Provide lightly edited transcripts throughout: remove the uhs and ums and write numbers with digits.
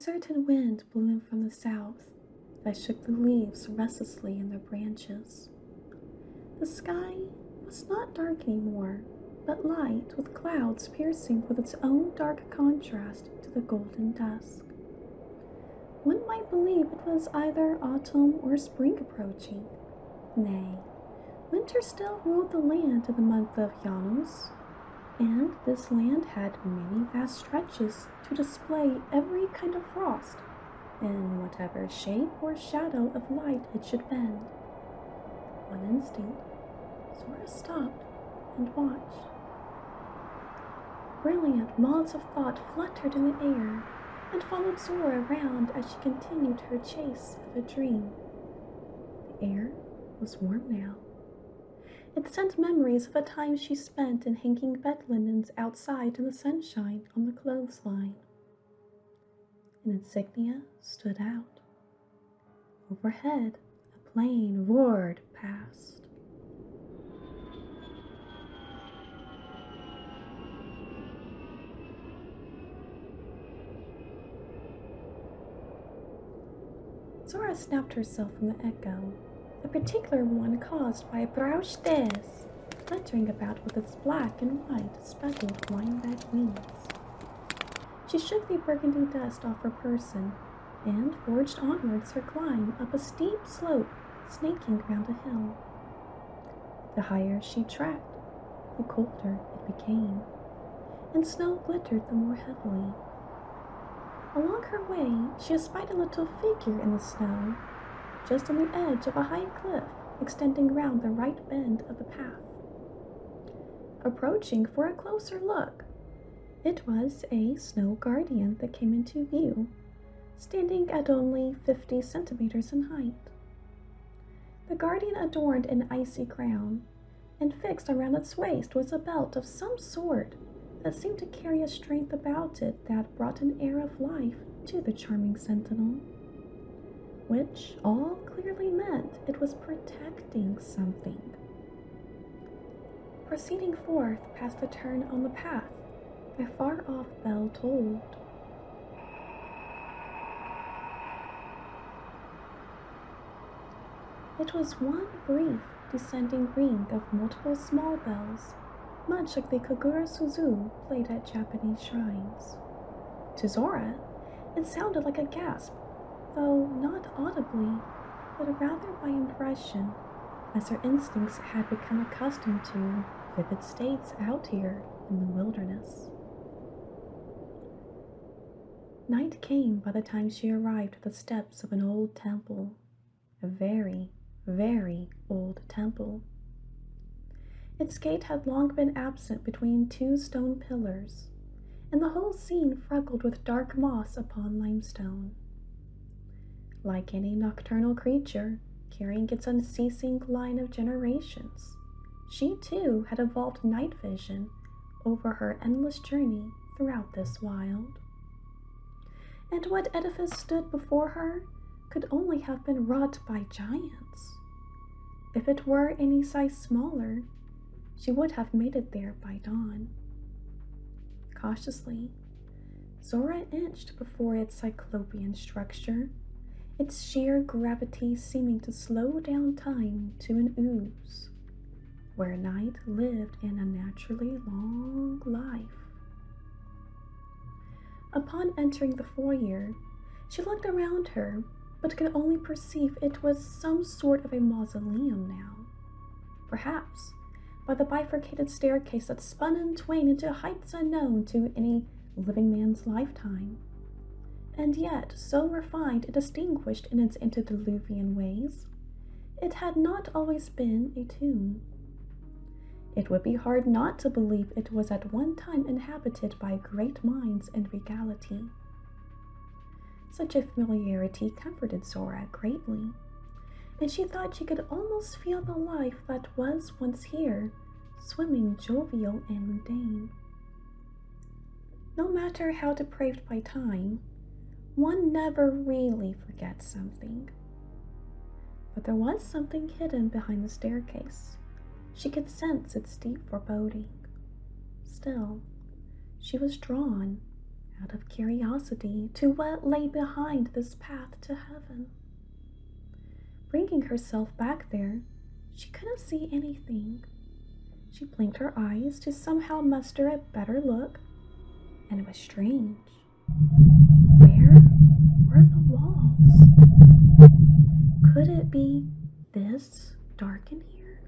certain wind blew in from the south that shook the leaves restlessly in their branches. The sky was not dark anymore, but light, with clouds piercing with its own dark contrast to the golden dusk. One might believe it was either autumn or spring approaching. Nay, winter still ruled the land in the month of yawns, and this land had many vast stretches to display every kind of frost, in whatever shape or shadow of light it should bend. On instinct, Zora stopped and watched. Brilliant moths of thought fluttered in the air and followed Zora around as she continued her chase of a dream. The air was warm now. It sent memories of a time she spent in hanging bed linens outside in the sunshine on the clothesline. An insignia stood out. Overhead, a plane roared past. Zora snapped herself from the echo, a particular one caused by a Brauchtes fluttering about with its black and white speckled wine-back wings. She shook the burgundy dust off her person and forged onwards her climb up a steep slope snaking round a hill. The higher she tracked, the colder it became, and snow glittered the more heavily. Along her way, she espied a little figure in the snow, just on the edge of a high cliff extending round the right bend of the path. Approaching for a closer look, it was a snow guardian that came into view, standing at only 50 centimeters in height. The guardian adorned an icy crown, and fixed around its waist was a belt of some sort that seemed to carry a strength about it that brought an air of life to the charming sentinel, which all clearly meant it was protecting something. Proceeding forth past the turn on the path, a far-off bell tolled. It was one brief descending ring of multiple small bells, much like the Kagura Suzu played at Japanese shrines. To Zora, it sounded like a gasp, though not audibly, but rather by impression, as her instincts had become accustomed to vivid states out here in the wilderness. Night came by the time she arrived at the steps of an old temple, a very, very old temple. Its gate had long been absent between two stone pillars, and the whole scene freckled with dark moss upon limestone. Like any nocturnal creature, carrying its unceasing line of generations, she too had evolved night vision over her endless journey throughout this wild. And what edifice stood before her could only have been wrought by giants. If it were any size smaller, she would have made it there by dawn. Cautiously, Zora inched before its cyclopean structure, its sheer gravity seeming to slow down time to an ooze, where night lived an unnaturally long life. Upon entering the foyer, she looked around her, but could only perceive it was some sort of a mausoleum now. Perhaps by the bifurcated staircase that spun in twain into heights unknown to any living man's lifetime, and yet so refined and distinguished in its antediluvian ways, it had not always been a tomb. It would be hard not to believe it was at one time inhabited by great minds and regality. Such a familiarity comforted Zora greatly, and she thought she could almost feel the life that was once here, swimming jovial and mundane. No matter how depraved by time, one never really forgets something. But there was something hidden behind the staircase. She could sense its deep foreboding. Still, she was drawn, out of curiosity to what lay behind this path to heaven. Bringing herself back there, she couldn't see anything. She blinked her eyes to somehow muster a better look, and it was strange. Where were the walls? Could it be this dark in here?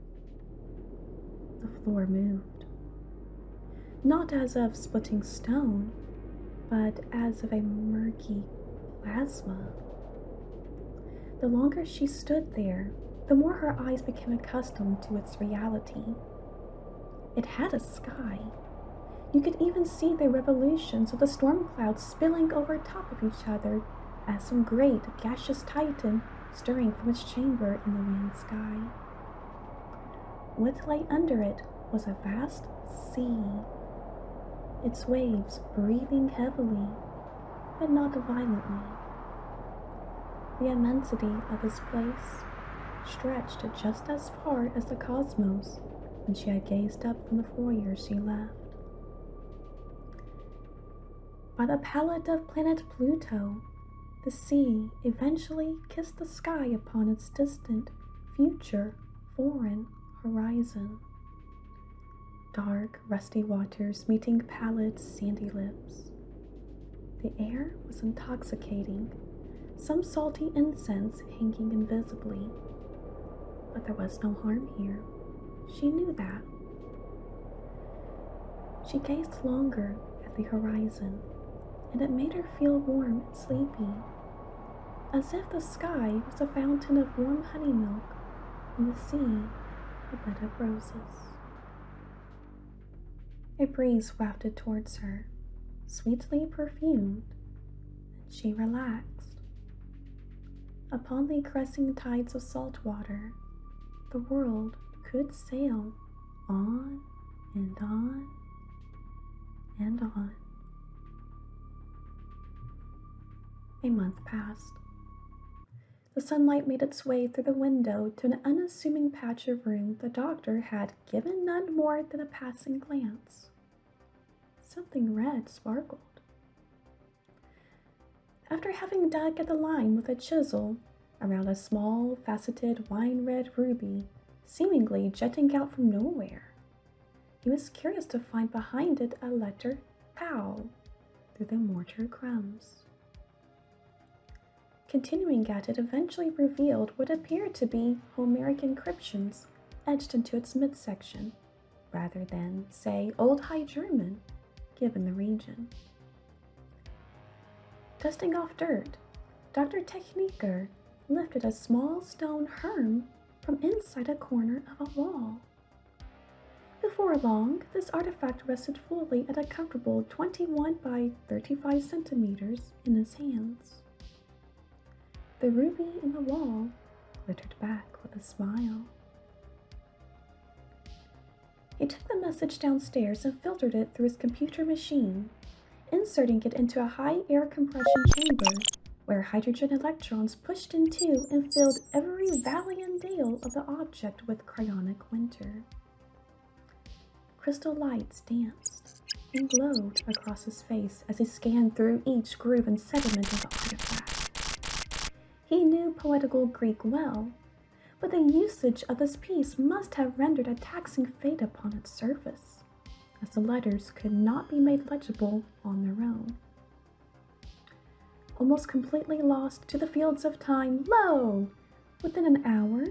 The floor moved. Not as of splitting stone, but as of a murky plasma. The longer she stood there, the more her eyes became accustomed to its reality. It had a sky. You could even see the revolutions of the storm clouds spilling over top of each other as some great gaseous titan stirring from its chamber in the wan sky. What lay under it was a vast sea, its waves breathing heavily, but not violently. The immensity of this place stretched just as far as the cosmos when she had gazed up from the foyer she left. By the palette of planet Pluto, the sea eventually kissed the sky upon its distant, future, foreign horizon. Dark, rusty waters meeting pallid, sandy lips. The air was intoxicating, some salty incense hanging invisibly. But there was no harm here. She knew that. She gazed longer at the horizon, and it made her feel warm and sleepy, as if the sky was a fountain of warm honey milk and the sea a bed of roses. A breeze wafted towards her, sweetly perfumed, and she relaxed. Upon the caressing tides of salt water, the world could sail on and on and on. A month passed. The sunlight made its way through the window to an unassuming patch of room the doctor had given none more than a passing glance. Something red sparkled. After having dug at the line with a chisel around a small, faceted wine-red ruby seemingly jutting out from nowhere, he was curious to find behind it a letter POW through the mortar crumbs. Continuing at it eventually revealed what appeared to be Homeric encryptions etched into its midsection, rather than, say, Old High German, given the region. Dusting off dirt, Dr. Techniker lifted a small stone herm from inside a corner of a wall. Before long, this artifact rested fully at a comfortable 21 by 35 centimeters in his hands. The ruby in the wall glittered back with a smile. He took the message downstairs and filtered it through his computer machine, inserting it into a high air compression chamber where hydrogen electrons pushed into and filled every valley and dale of the object with cryonic winter. Crystal lights danced and glowed across his face as he scanned through each groove and sediment of the artifact. He knew poetical Greek well, but the usage of this piece must have rendered a taxing fate upon its surface, as the letters could not be made legible on their own. Almost completely lost to the fields of time, lo! Within an hour,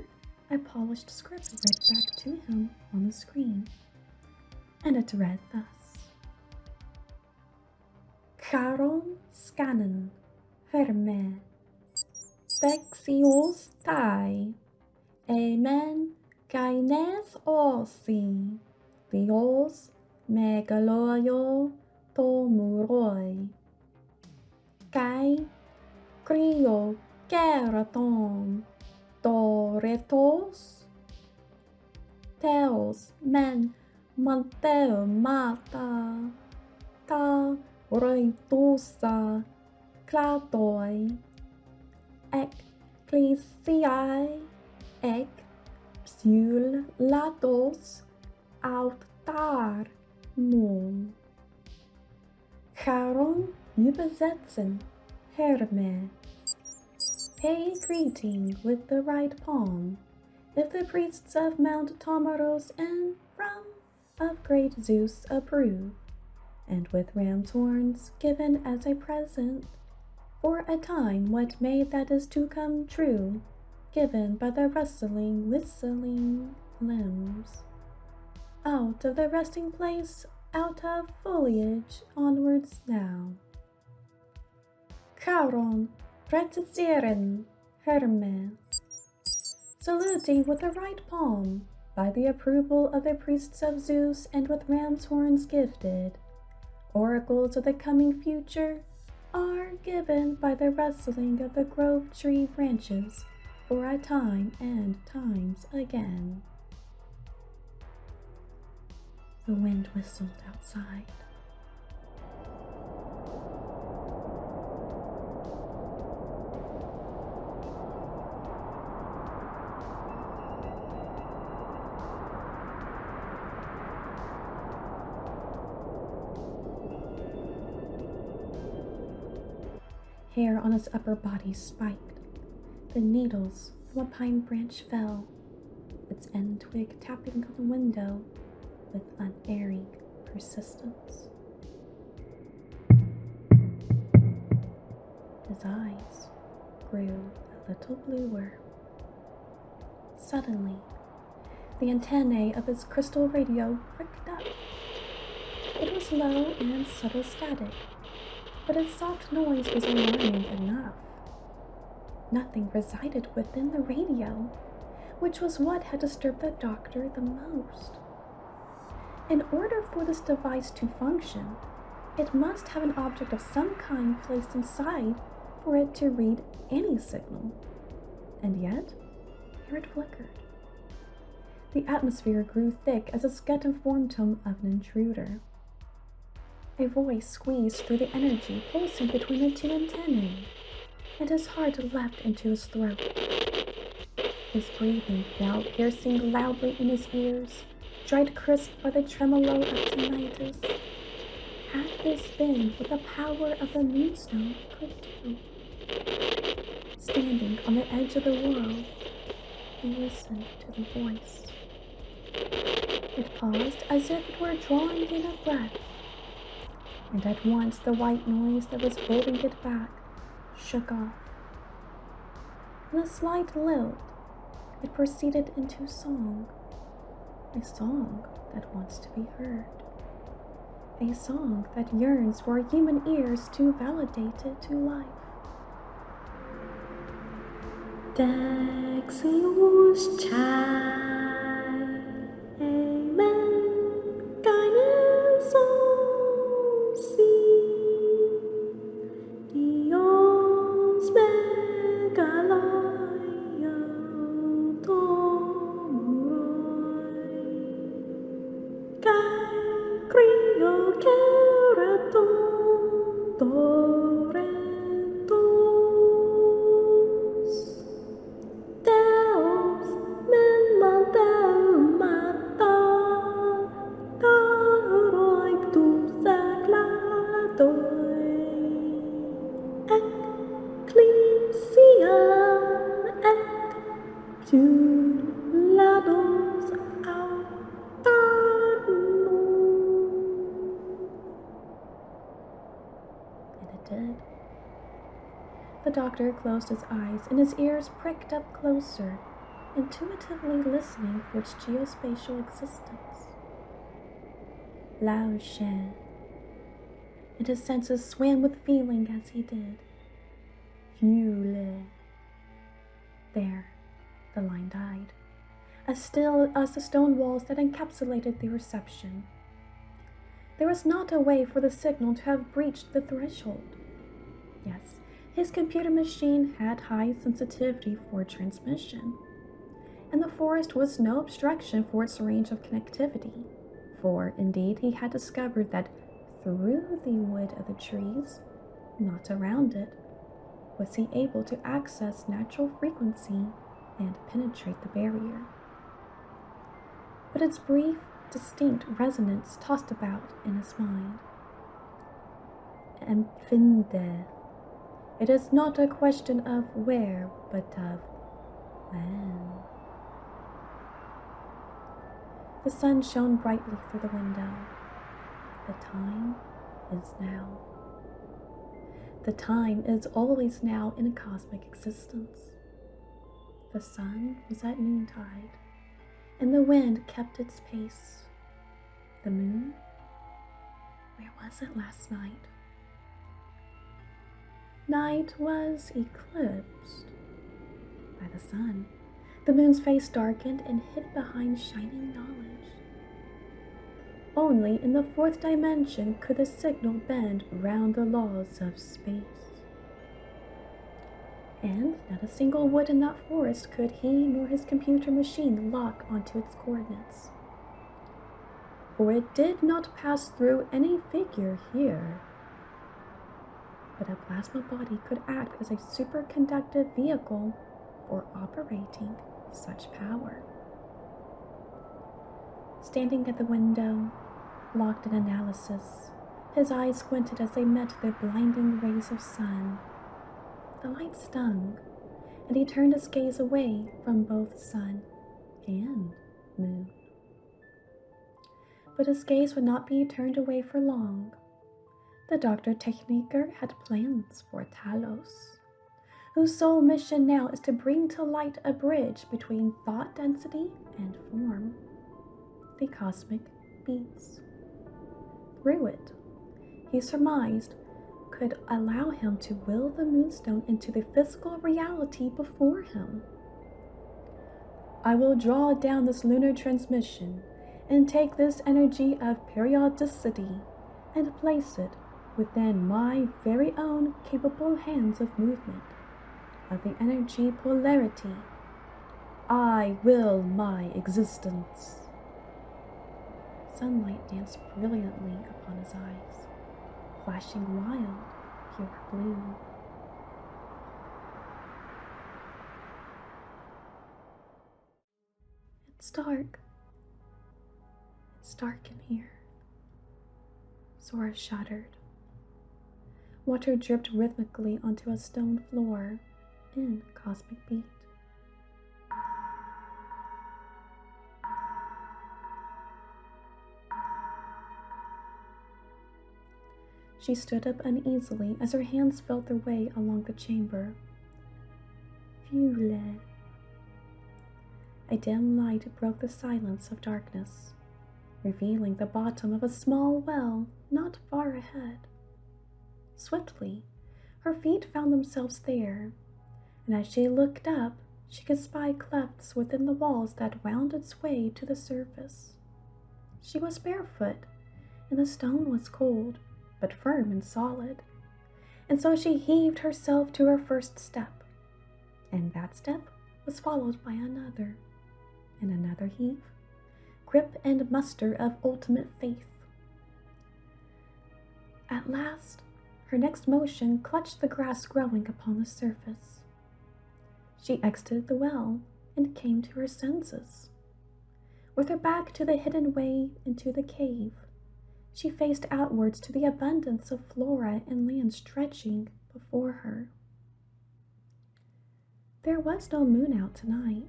a polished script read back to him on the screen, and it read thus: Karl Scannen, Herme, Texios Tai, Amen, Kaines Osi, Theos, Megaloyo, Tomuroi, Kai, Crio, Keraton, Toretos, Theos, Men, Manteo, Mata, Ta, Reitusa, Klatoi, Ecclesiae, Ec, Psul, Latos, Altar, Mum. Charon, übersetzen, Herme. Pay greeting with the right palm, if the priests of Mount Tomaros and from of great Zeus approve, and with ram's horns given as a present, for a time what may that is to come true, given by the rustling, whistling limbs. Out of the resting place, out of foliage, onwards now. Charon, präzisieren, Herme. Saluting with the right palm, by the approval of the priests of Zeus and with ram's horns gifted, oracles of the coming future are given by the rustling of the grove tree branches for a time and times again. The wind whistled outside. Hair on his upper body spiked. The needles from a pine branch fell, its end twig tapping on the window with unerring persistence. His eyes grew a little bluer. Suddenly, the antennae of his crystal radio pricked up. It was low and subtle static, but its soft noise was alarming enough. Nothing resided within the radio, which was what had disturbed the doctor the most. In order for this device to function, it must have an object of some kind placed inside for it to read any signal. And yet, here it flickered. The atmosphere grew thick as a scat informed him of an intruder. A voice squeezed through the energy pulsing between the two antennae, and his heart leapt into his throat. His breathing now piercing loudly in his ears, dried crisp by the tremolo of tinnitus. Had this been what the power of the Moonstone could do? Standing on the edge of the world, he listened to the voice. It paused as if it were drawing in a breath, and at once the white noise that was holding it back shook off. In a slight lilt, it proceeded into song, a song that wants to be heard, a song that yearns for human ears to validate it to life. Dexius chai, amen, kindness si, Dios megalaya tomuroi, kai crio keraton torentos, Deus men mandeu matar, taroi tu sagladoi, ecclesiam ec lados autarnum. And it did. The doctor closed his eyes and his ears pricked up closer, intuitively listening for its geospatial existence. Lao Shen. And his senses swam with feeling as he did. Fule. There, the line died, as still as the stone walls that encapsulated the reception. There was not a way for the signal to have breached the threshold. Yes, his computer machine had high sensitivity for transmission, and the forest was no obstruction for its range of connectivity, for indeed he had discovered that through the wood of the trees, not around it, was he able to access natural frequency and penetrate the barrier. But its brief, distinct resonance tossed about in his mind. empfinde. It is not a question of where, but of when. The sun shone brightly through the window. The time is now. The time is always now in a cosmic existence. The sun was at noontide, and the wind kept its pace. The moon? Where was it last night? Night was eclipsed by the sun. The moon's face darkened and hid behind shining knowledge. Only in the fourth dimension could the signal bend round the laws of space. And not a single wood in that forest could he nor his computer machine lock onto its coordinates. For it did not pass through any figure here. But a plasma body could act as a superconductive vehicle for operating such power. Standing at the window, locked in analysis, his eyes squinted as they met the blinding rays of sun. The light stung, and he turned his gaze away from both sun and moon. But his gaze would not be turned away for long. The Dr Techniker had plans for Talos, whose sole mission now is to bring to light a bridge between thought density and form, the cosmic beats. Through it, he surmised, could allow him to will the Moonstone into the physical reality before him. I will draw down this lunar transmission and take this energy of periodicity and place it within my very own capable hands of movement, of the energy polarity. I will my existence. Sunlight danced brilliantly upon his eyes, flashing wild, pure blue. It's dark. It's dark in here. Zora shuddered. Water dripped rhythmically onto a stone floor in cosmic beat. She stood up uneasily as her hands felt their way along the chamber. Violet. A dim light broke the silence of darkness, revealing the bottom of a small well not far ahead. Swiftly, her feet found themselves there, and as she looked up, she could spy clefts within the walls that wound its way to the surface. She was barefoot, and the stone was cold, but firm and solid, and so she heaved herself to her first step, and that step was followed by another, and another heave, grip and muster of ultimate faith. At last, her next motion clutched the grass growing upon the surface. She exited the well and came to her senses. With her back to the hidden way into the cave, she faced outwards to the abundance of flora and land stretching before her. There was no moon out tonight,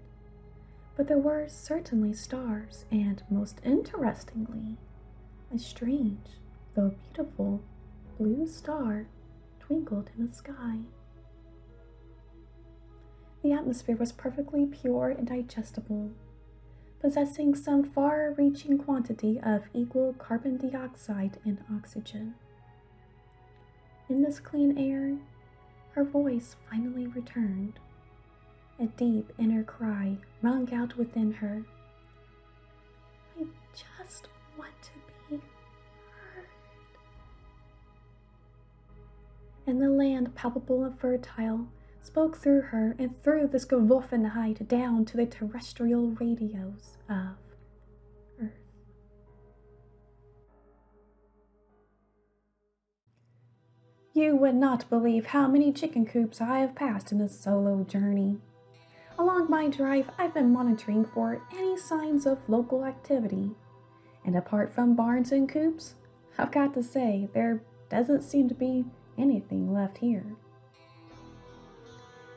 but there were certainly stars, and most interestingly, a strange, though beautiful, blue star twinkled in the sky. The atmosphere was perfectly pure and digestible, possessing some far-reaching quantity of equal carbon dioxide and oxygen. In this clean air, her voice finally returned. A deep inner cry rung out within her. I just want to be heard. And the land, palpable and fertile, spoke through her and through this Gewoffenheit down to the terrestrial radios of Earth. You would not believe how many chicken coops I have passed in this solo journey. Along my drive, I've been monitoring for any signs of local activity. And apart from barns and coops, I've got to say, there doesn't seem to be anything left here.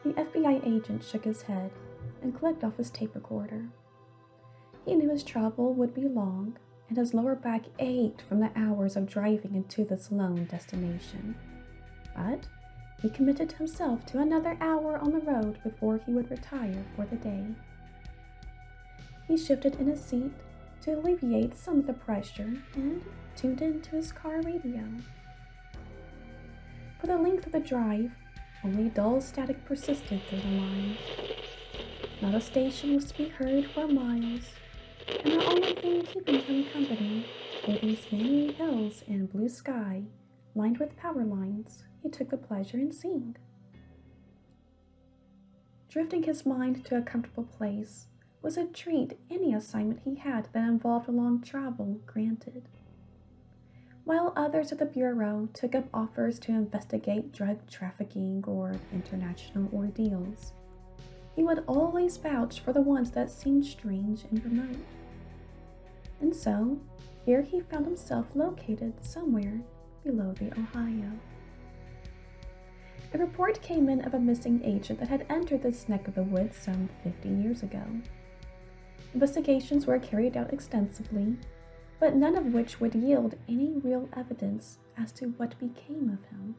The FBI agent shook his head and clicked off his tape recorder. He knew his travel would be long, and his lower back ached from the hours of driving into this lone destination. But he committed himself to another hour on the road before he would retire for the day. He shifted in his seat to alleviate some of the pressure and tuned into his car radio. For the length of the drive, only dull static persisted through the line. Not a station was to be heard for miles, and the only thing keeping him company were these many hills and blue sky lined with power lines he took the pleasure in seeing. Drifting his mind to a comfortable place was a treat any assignment he had that involved long travel granted. While others at the Bureau took up offers to investigate drug trafficking or international ordeals, he would always vouch for the ones that seemed strange and remote. And so, here he found himself located somewhere below the Ohio. A report came in of a missing agent that had entered this neck of the woods some 50 years ago. Investigations were carried out extensively, but none of which would yield any real evidence as to what became of him.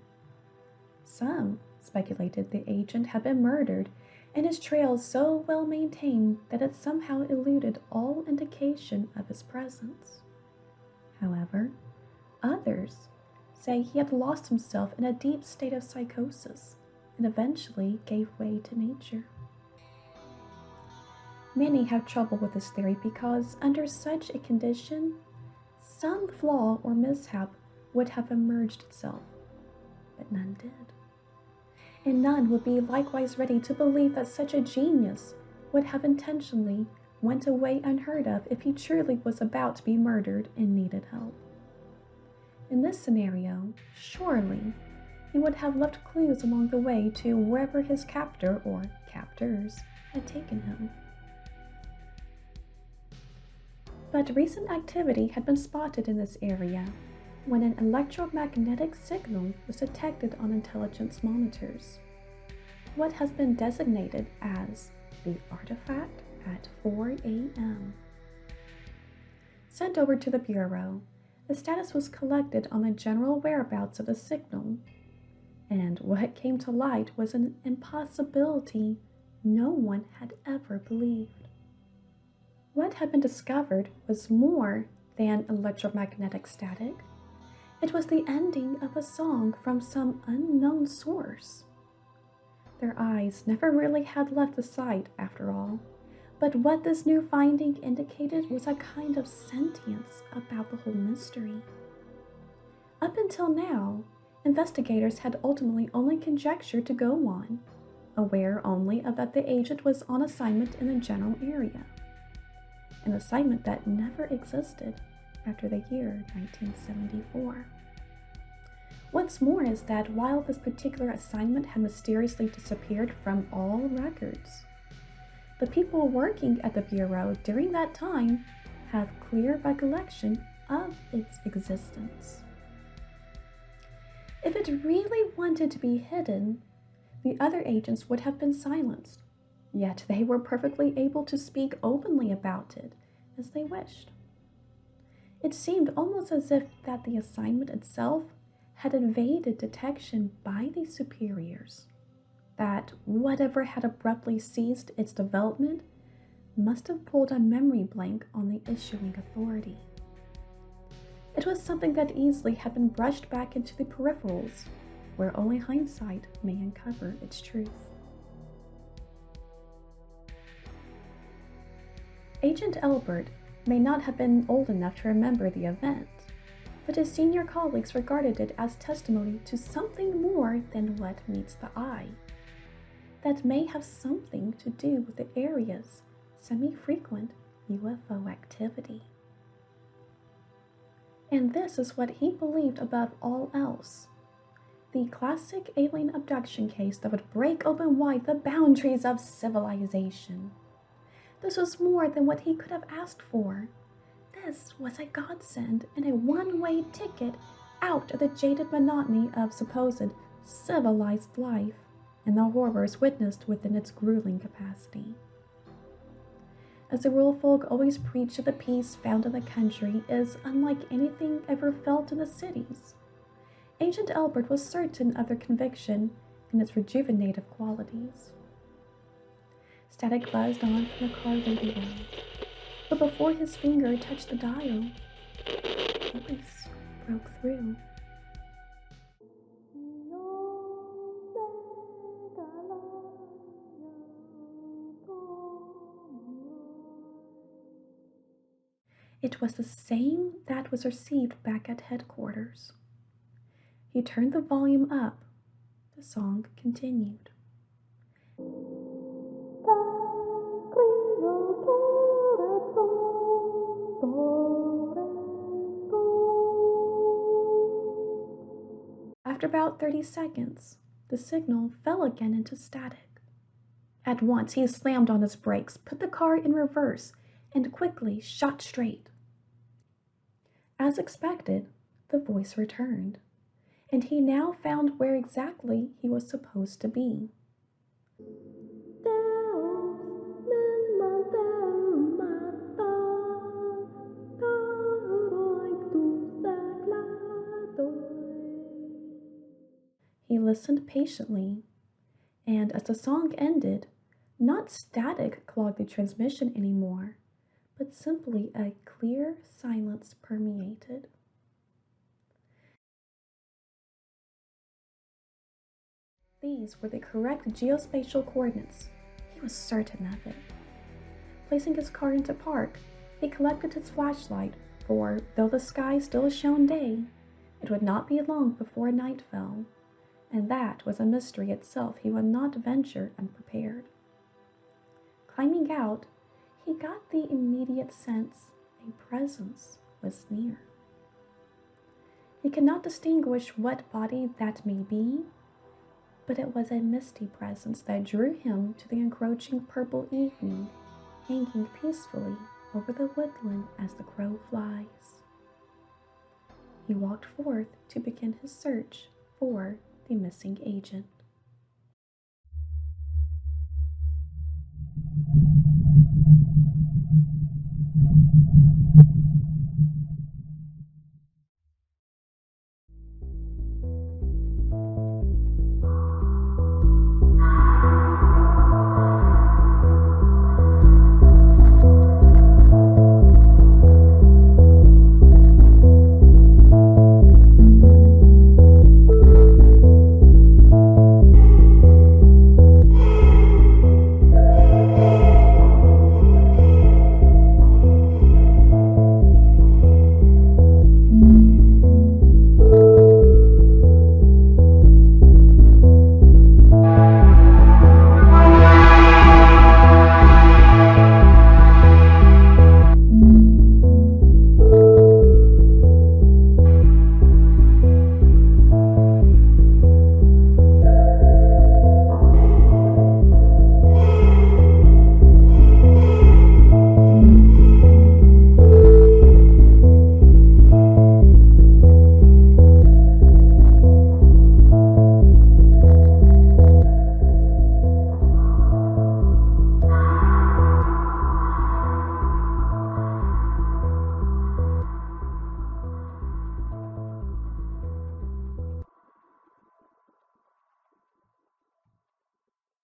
Some speculated the agent had been murdered, and his trail so well maintained that it somehow eluded all indication of his presence. However, others say he had lost himself in a deep state of psychosis and eventually gave way to nature. Many have trouble with this theory because, under such a condition, some flaw or mishap would have emerged itself, but none did. And none would be likewise ready to believe that such a genius would have intentionally went away unheard of if he truly was about to be murdered and needed help. In this scenario, surely he would have left clues along the way to wherever his captor or captors had taken him. But recent activity had been spotted in this area when an electromagnetic signal was detected on intelligence monitors. What has been designated as the artifact at 4 a.m. Sent over to the Bureau, a status was collected on the general whereabouts of the signal, and what came to light was an impossibility no one had ever believed. What had been discovered was more than electromagnetic static. It was the ending of a song from some unknown source. Their eyes never really had left the site, after all, but what this new finding indicated was a kind of sentience about the whole mystery. Up until now, investigators had ultimately only conjectured to go on, aware only of that the agent was on assignment in the general area, an assignment that never existed after the year 1974. What's more is that while this particular assignment had mysteriously disappeared from all records, the people working at the Bureau during that time have clear recollection of its existence. If it really wanted to be hidden, the other agents would have been silenced, yet they were perfectly able to speak openly about it as they wished. It seemed almost as if that the assignment itself had evaded detection by these superiors, that whatever had abruptly ceased its development must have pulled a memory blank on the issuing authority. It was something that easily had been brushed back into the peripherals, where only hindsight may uncover its truth. Agent Elbert may not have been old enough to remember the event, but his senior colleagues regarded it as testimony to something more than what meets the eye, that may have something to do with the area's semi-frequent UFO activity. And this is what he believed above all else: the classic alien abduction case that would break open wide the boundaries of civilization. This was more than what he could have asked for. This was a godsend and a one-way ticket out of the jaded monotony of supposed civilized life and the horrors witnessed within its grueling capacity. As the rural folk always preach of the peace found in the country is unlike anything ever felt in the cities, Agent Elbert was certain of their conviction in its rejuvenative qualities. Static buzzed on from the car radio, but before his finger touched the dial, a voice broke through. It was the same that was received back at headquarters. He turned the volume up. The song continued. After about 30 seconds, the signal fell again into static. At once he slammed on his brakes, put the car in reverse, and quickly shot straight. As expected, the voice returned, and he now found where exactly he was supposed to be. He listened patiently, and as the song ended, not static clogged the transmission anymore, but simply a clear silence permeated. These were the correct geospatial coordinates. He was certain of it. Placing his car into park, he collected his flashlight, for though the sky still shone day, it would not be long before night fell, and that was a mystery itself he would not venture unprepared. Climbing out, he got the immediate sense a presence was near. He could not distinguish what body that may be, but it was a misty presence that drew him to the encroaching purple evening, hanging peacefully over the woodland as the crow flies. He walked forth to begin his search for the missing agent.